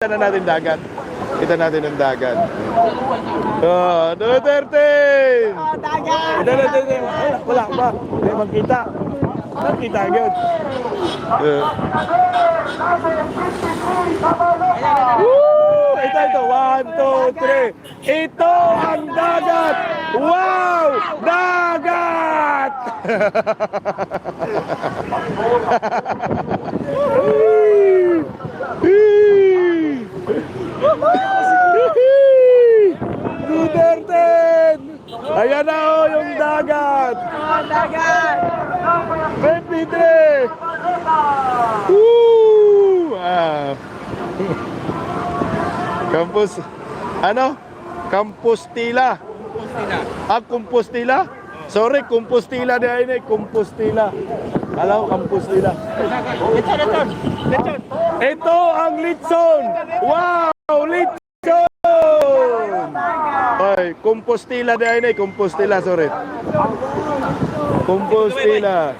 na natin dagat. Kita natin ang dagat. Duterte! Dagat! Kita natin. Wala ba? Hindi magkita. Magkita agad. Ito. 1, 2, 3. Ito ang dagat! Wow! Dagat! Duterte! Ayan na o yung dagat! Dagat! 23! Woo! Campus, ano? Compostela. Compostela? Sorry, Compostela na yun eh. Compostela. Alam ko, Compostela. Lechon! Ito ang litson! Wow! Litson! Ay, Compostela na yun eh. Compostela, sorry. Compostela.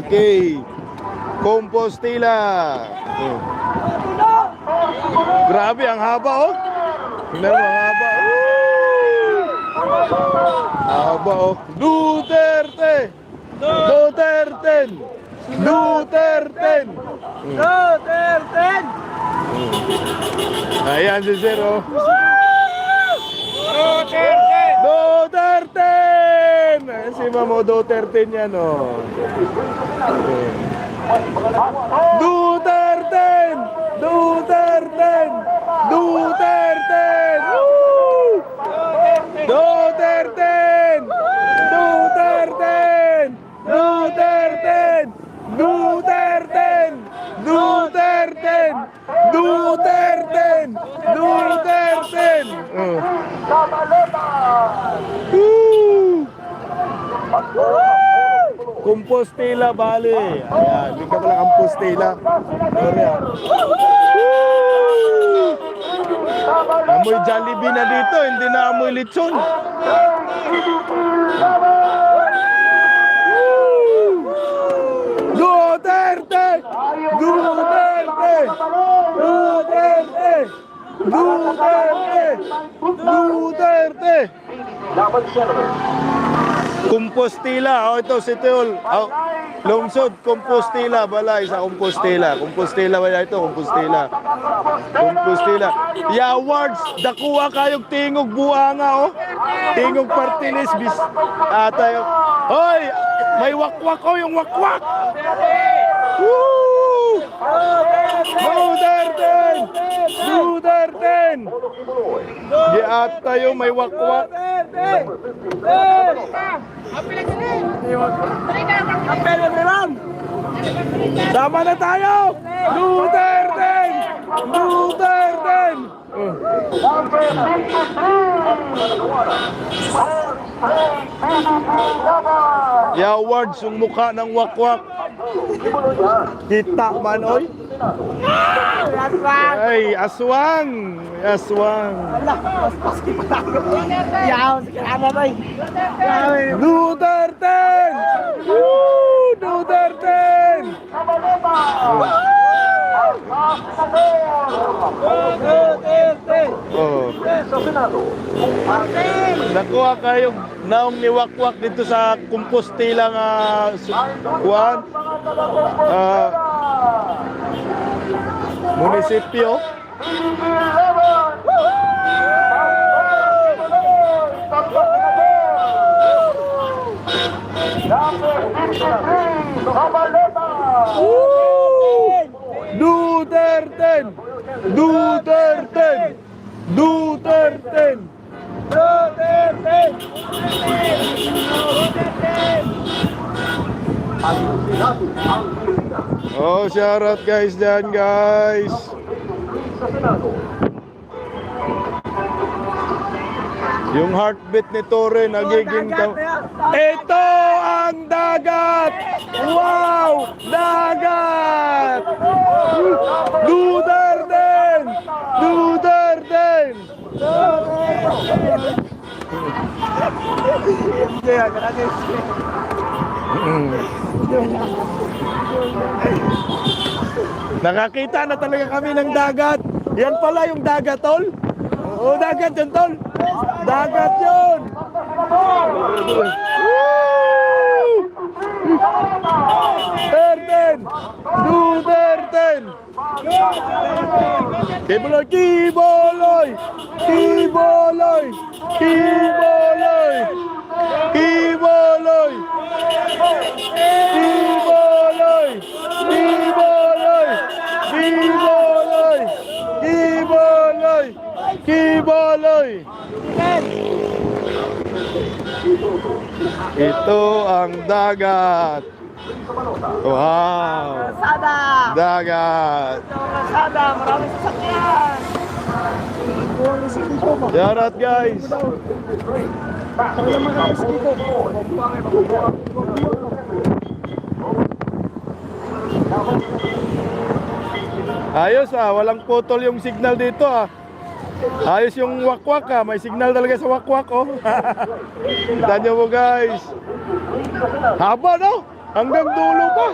Okay. Compostela. Grabe, ang haba oh. Tingnan mo, ang haba. Haba oh. Duterte! Duterte! Duterte! Duterte! Ayan si Sir oh. Duterte! Duterte! Si Mamo Duterte niyan oh. Duterte! Duterte! Duterte! Woo! Duterte! Duterte! Duterte! Duterte! Duterte! Duterte! Duterte! Compostela Valley. Ayan, hindi ka pala Compostela. Sorry ah. Amoy Jollibee na dito, hindi na amoy lechon. Duterte! Duterte! Duterte! Duterte! Duterte! Compostela, oh ito si Teol. Oh, lungsod, Compostela, balay sa Compostela. Compostela ba ito? Compostela. Compostela. Awards, dakuha kayong tingog buhanga, oh. Tingog partilis, bis. Tayo. Hoy, may wakwak, oh, yung wakwak. Woo! Duterte! Duterte! Di ata yung may wakwak. Sama na tayo! Duterte! Duterte! I-awards yung mukha ng wakwak. Kita man, oy. Ay, aswang! Aswang! Duterte! Woo! Duterte! Oh. Nakuha kayo naong niwakwak dito sa Compostela nga kuwan. Munisipyo. Duterte! Duterte! Duterte! Duterte! Oh, shout out guys dyan guys. Yung heartbeat ni Tore nagiging ito ang dagat! Wow! Dagat! Duterte! Duterte! Nakakita na talaga kami ng dagat. Yan pala yung dagat, tol. Oo, dagat yun, tol. Dagat yun. Woo! Duterte! Duterte! Kiboloy! Kiboloy! Kiboloy! Kiboloy! Kiboloy! Kiboloy! Kiboloy! Kiboloy! Kiboloy! Kiboloy! Ito ang dagat. Wow! Sada! Dagat! Sada! Maraming sasakyan! Darat guys! Ayos walang putol yung signal dito Ayos yung wakwak may signal talaga sa wakwak Kita nyo mo guys. Haba no? Hanggang dulo pa.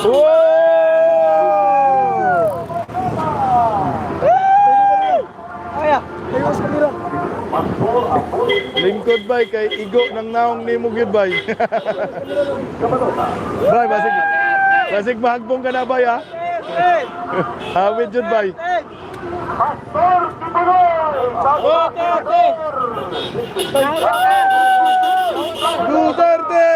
Wow! Lingkod bay kay igo ng naong ni mo gyud bay. Bay basig mahagbong ka na bay Hawid jud bay. Duterte!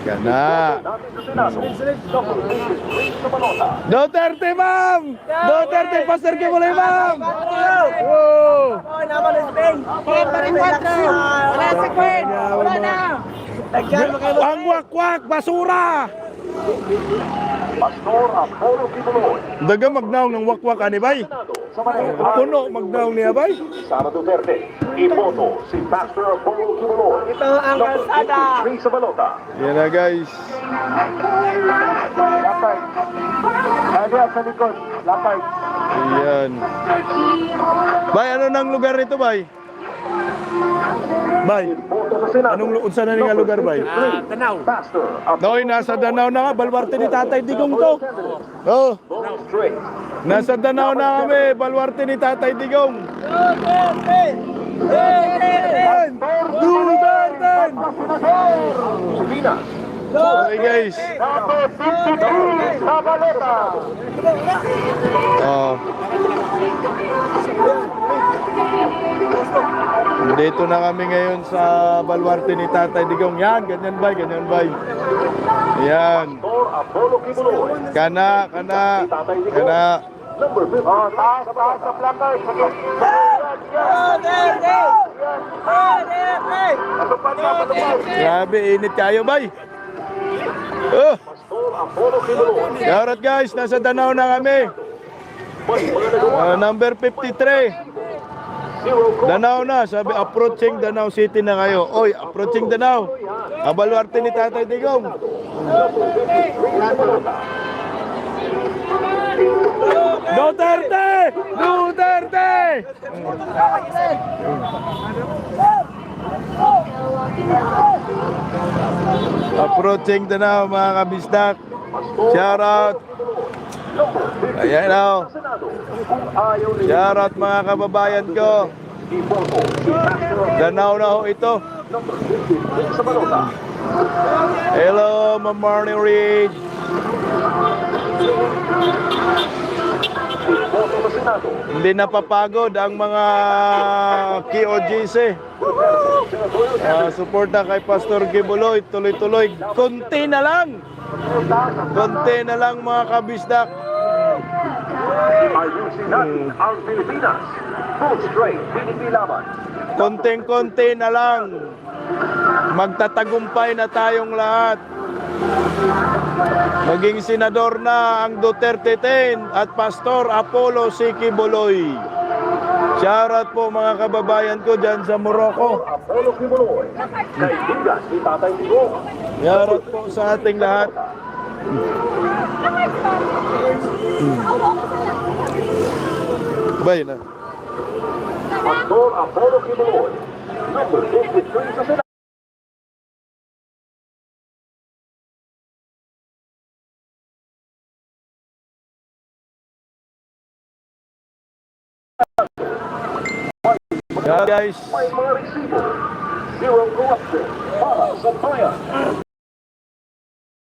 Gana. Duterte, ma'am! Duterte, Pastor Kibuloy, ma'am! Oh! Ang wakwak, basura! Daga magnaw ng wakwak ani bay. Puno magnaw niya bay. Sara Duterte, iboto si Pastor Apollo Kibuloy. Ito ang kalsada. Sa balota. Yan na guys. Lapay. Ada sa likod. Lapay. Ayan. Bay, ano nang lugar nito bay? Bay, Boto sa Senado. anong unsa na nga lugar bay? Tanaw. Pastor Noy, nasa Danao na nga, balwarte ni Tatay Digong to. Oh, Apollo Straight. nasa Danao na kami, balwarte ni Tatay Digong. Duterte! Pilipinas. Okay guys. Sa balota. Oh. Dito na kami ngayon sa balwarte ni Tatay Digong. Yan, ganyan bay, ganyan bay. Yan. Pastor Apollo Kibuloy. Kana. Number 50. Taas sa placard. Grabe, init kayo bay. Oh, Pastor Apollo Kibuloy. yarat guys, nasa Danao na kami. Number 53. Danao na, sabi approaching Danao City na kayo. Oy, approaching Danao. Balwarte ni Tatay Digong. Duterte! Duterte! Approaching Danao mga kabisdak. Shout out. Ayan o. Shout out mga kababayan ko. Danao na ho ito. Hello, Ma'am Marnie Reed. Hindi napapagod ang mga KOGC. Suporta kay Pastor Kibuloy. Tuloy-tuloy. Konti na lang. Konti na lang mga kabisdak. Ayusin natin ang Pilipinas. Full straight, PDP laban. Konting-konti na lang. Magtatagumpay na tayong lahat. Maging senador na ang Duterte 10 at Pastor Apollo Kibuloy. Shoutout po mga kababayan ko dyan sa Morocco. Apollo Kibuloy. Kaibigan ni Tatay Digong. Shoutout po sa ating lahat. Bay na. Pastor Apollo Kibuloy, number 53 sa Senado. Yeah, guys. May mga resibo. Zero corruption para sa bayan.